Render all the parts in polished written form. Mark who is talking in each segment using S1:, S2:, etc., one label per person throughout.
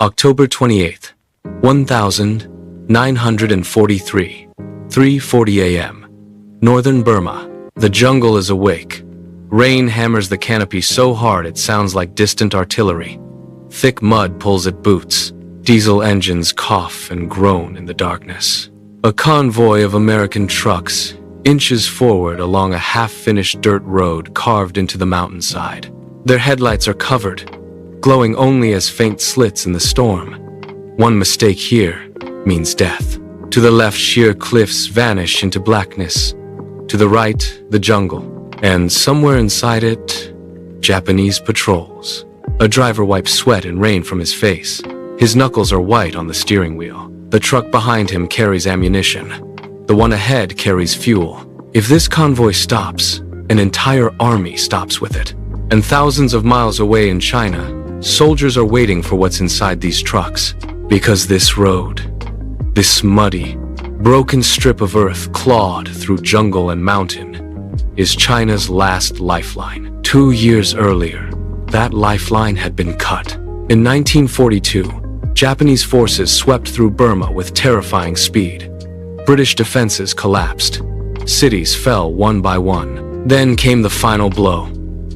S1: October 28th, 1943, 3:40 a.m. Northern Burma. The jungle is awake. Rain hammers the canopy so hard it sounds like distant artillery. Thick mud pulls at boots. Diesel engines cough and groan in the darkness. A convoy of American trucks inches forward along a half-finished dirt road carved into the mountainside. Their headlights are covered, glowing only as faint slits in the storm. One mistake here means death. To the left, sheer cliffs vanish into blackness. To the right, the jungle. And somewhere inside it, Japanese patrols. A driver wipes sweat and rain from his face. His knuckles are white on the steering wheel. The truck behind him carries ammunition. The one ahead carries fuel. If this convoy stops, an entire army stops with it. And thousands of miles away in China, soldiers are waiting for what's inside these trucks. Because this road, this muddy, broken strip of earth clawed through jungle and mountain, is China's last lifeline. 2 years earlier, that lifeline had been cut. In 1942, Japanese forces swept through Burma with terrifying speed. British defenses collapsed. Cities fell one by one. Then came the final blow.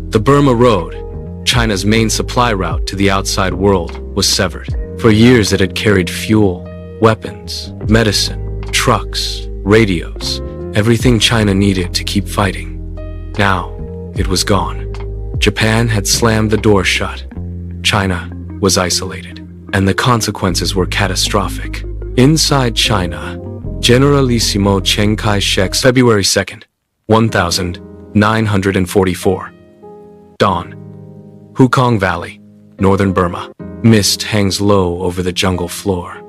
S1: The Burma Road, China's main supply route to the outside world, was severed. For years it had carried fuel, weapons, medicine, trucks, radios, everything China needed to keep fighting. Now, it was gone. Japan had slammed the door shut. China was isolated, and the consequences were catastrophic. Inside China, Generalissimo Chiang Kai-shek's February 2nd, 1944. Dawn. Hukong Valley, northern Burma. Mist hangs low over the jungle floor.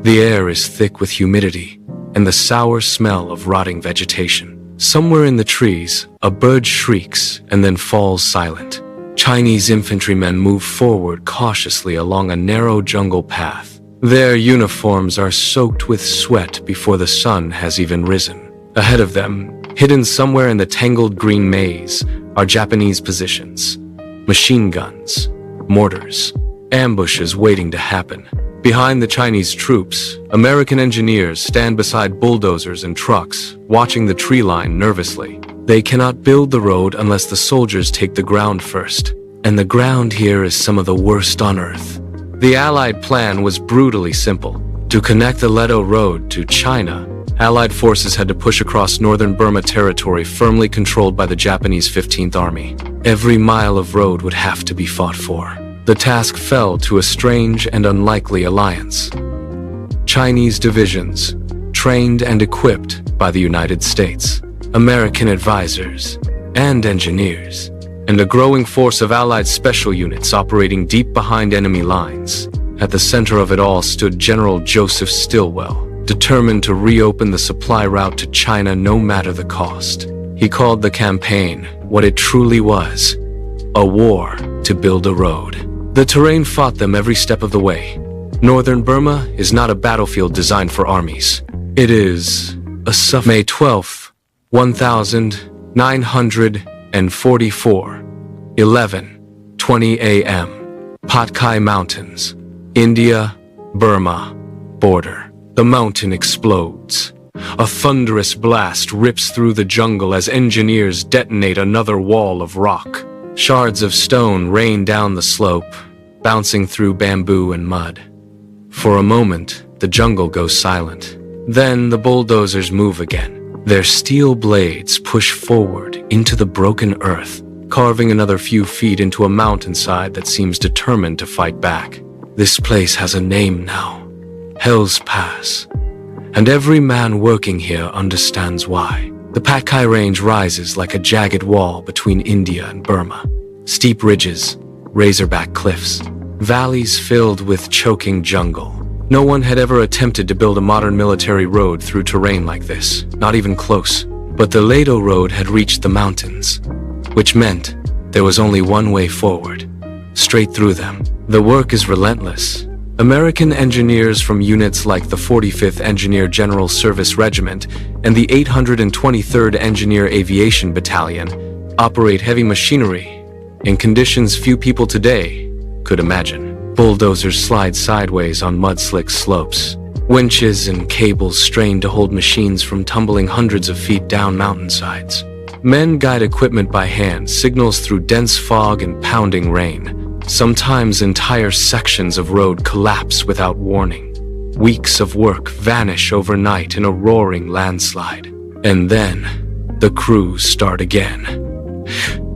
S1: The air is thick with humidity and the sour smell of rotting vegetation. Somewhere in the trees, a bird shrieks and then falls silent. Chinese infantrymen move forward cautiously along a narrow jungle path. Their uniforms are soaked with sweat before the sun has even risen. Ahead of them, hidden somewhere in the tangled green maze, are Japanese positions. Machine guns, mortars, ambushes waiting to happen. Behind the Chinese troops, American engineers stand beside bulldozers and trucks, watching the tree line nervously. They cannot build the road unless the soldiers take the ground first. And the ground here is some of the worst on earth. The Allied plan was brutally simple. To connect the Ledo Road to China, Allied forces had to push across northern Burma territory firmly controlled by the Japanese 15th Army. Every mile of road would have to be fought for. The task fell to a strange and unlikely alliance. Chinese divisions, trained and equipped by the United States, American advisors, and engineers, and a growing force of Allied special units operating deep behind enemy lines. At the center of it all stood General Joseph Stilwell, determined to reopen the supply route to China no matter the cost. He called the campaign what it truly was, a war to build a road. The terrain fought them every step of the way. Northern Burma is not a battlefield designed for armies. It is a May 12th, 1944, 11:20 a.m. Patkai Mountains, India, Burma, border. The mountain explodes. A thunderous blast rips through the jungle as engineers detonate another wall of rock. Shards of stone rain down the slope, bouncing through bamboo and mud. For a moment, the jungle goes silent. Then the bulldozers move again. Their steel blades push forward into the broken earth, carving another few feet into a mountainside that seems determined to fight back. This place has a name now, Hell's Pass, and every man working here understands why. The Patkai Range rises like a jagged wall between India and Burma. Steep ridges, razorback cliffs, valleys filled with choking jungle. No one had ever attempted to build a modern military road through terrain like this, not even close. But the Ledo Road had reached the mountains, which meant there was only one way forward, straight through them. The work is relentless. American engineers from units like the 45th Engineer General Service Regiment and the 823rd Engineer Aviation Battalion operate heavy machinery in conditions few people today could imagine. Bulldozers slide sideways on mud-slick slopes. Winches and cables strain to hold machines from tumbling hundreds of feet down mountainsides. Men guide equipment by hand, signals through dense fog and pounding rain. Sometimes entire sections of road collapse without warning. Weeks of work vanish overnight in a roaring landslide. And then, the crews start again.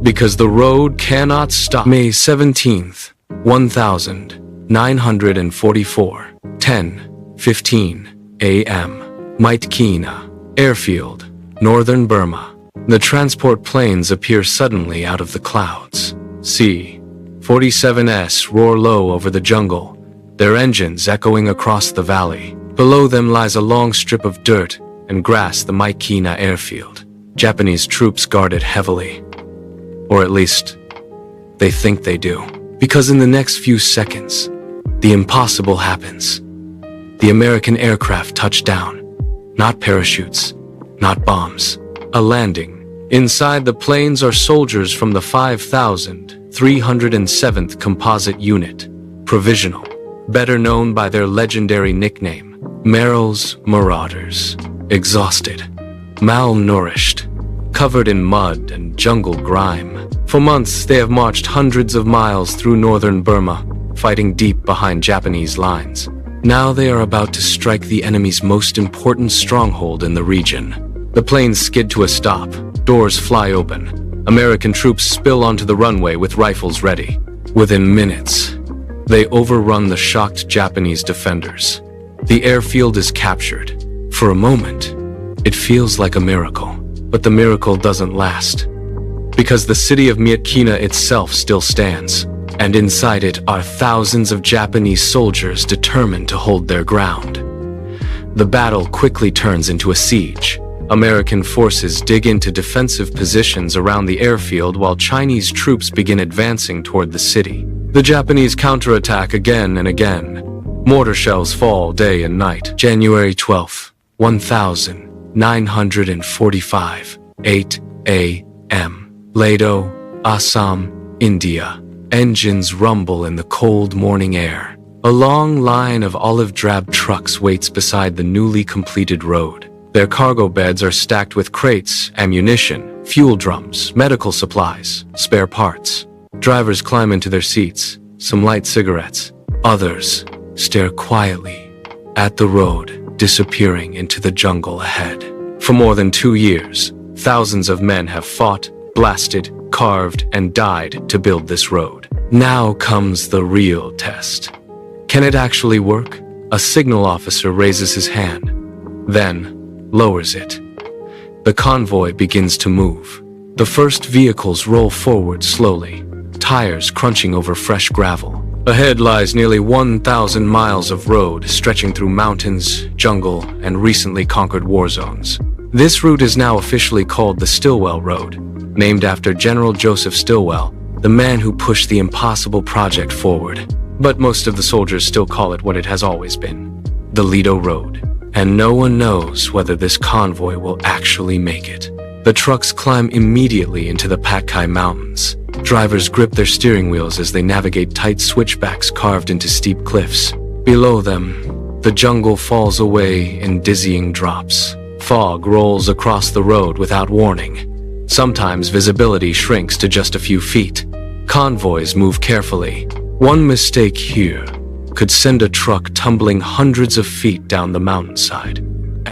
S1: Because the road cannot stop. May 17th, 1944, 10:15 a.m. Mountainside Airfield, northern Burma. The transport planes appear suddenly out of the clouds. C-47s roar low over the jungle, their engines echoing across the valley. Below them lies a long strip of dirt and grass, the Mountainside Airfield. Japanese troops guard it heavily. Or at least, they think they do. Because in the next few seconds, the impossible happens. The American aircraft touch down. Not parachutes, not bombs. A landing. Inside the planes are soldiers from the 5,307th Composite Unit, Provisional, better known by their legendary nickname, Merrill's Marauders. Exhausted, malnourished, covered in mud and jungle grime. For months, they have marched hundreds of miles through northern Burma, fighting deep behind Japanese lines. Now they are about to strike the enemy's most important stronghold in the region. The planes skid to a stop, doors fly open. American troops spill onto the runway with rifles ready. Within minutes, they overrun the shocked Japanese defenders. The airfield is captured. For a moment, it feels like a miracle. But the miracle doesn't last. Because the city of Mountainside itself still stands, and inside it are thousands of Japanese soldiers determined to hold their ground. The battle quickly turns into a siege. American forces dig into defensive positions around the airfield while Chinese troops begin advancing toward the city. The Japanese counterattack again and again. Mortar shells fall day and night. January 12, 1945, 8 a.m. Lado, Assam, India. Engines rumble in the cold morning air. A long line of olive-drab trucks waits beside the newly completed road. Their cargo beds are stacked with crates, ammunition, fuel drums, medical supplies, spare parts. Drivers climb into their seats, some light cigarettes. Others stare quietly at the road, disappearing into the jungle ahead. For more than 2 years, thousands of men have fought, blasted, carved, and died to build this road. Now comes the real test. Can it actually work? A signal officer raises his hand, then lowers it. The convoy begins to move. The first vehicles roll forward slowly, tires crunching over fresh gravel. Ahead lies nearly 1,000 miles of road stretching through mountains, jungle, and recently conquered war zones. This route is now officially called the Stilwell Road, named after General Joseph Stilwell, the man who pushed the impossible project forward. But most of the soldiers still call it what it has always been, the Lido Road. And no one knows whether this convoy will actually make it. The trucks climb immediately into the Patkai Mountains. Drivers grip their steering wheels as they navigate tight switchbacks carved into steep cliffs. Below them, the jungle falls away in dizzying drops. Fog rolls across the road without warning. Sometimes visibility shrinks to just a few feet. Convoys move carefully. One mistake here could send a truck tumbling hundreds of feet down the mountainside.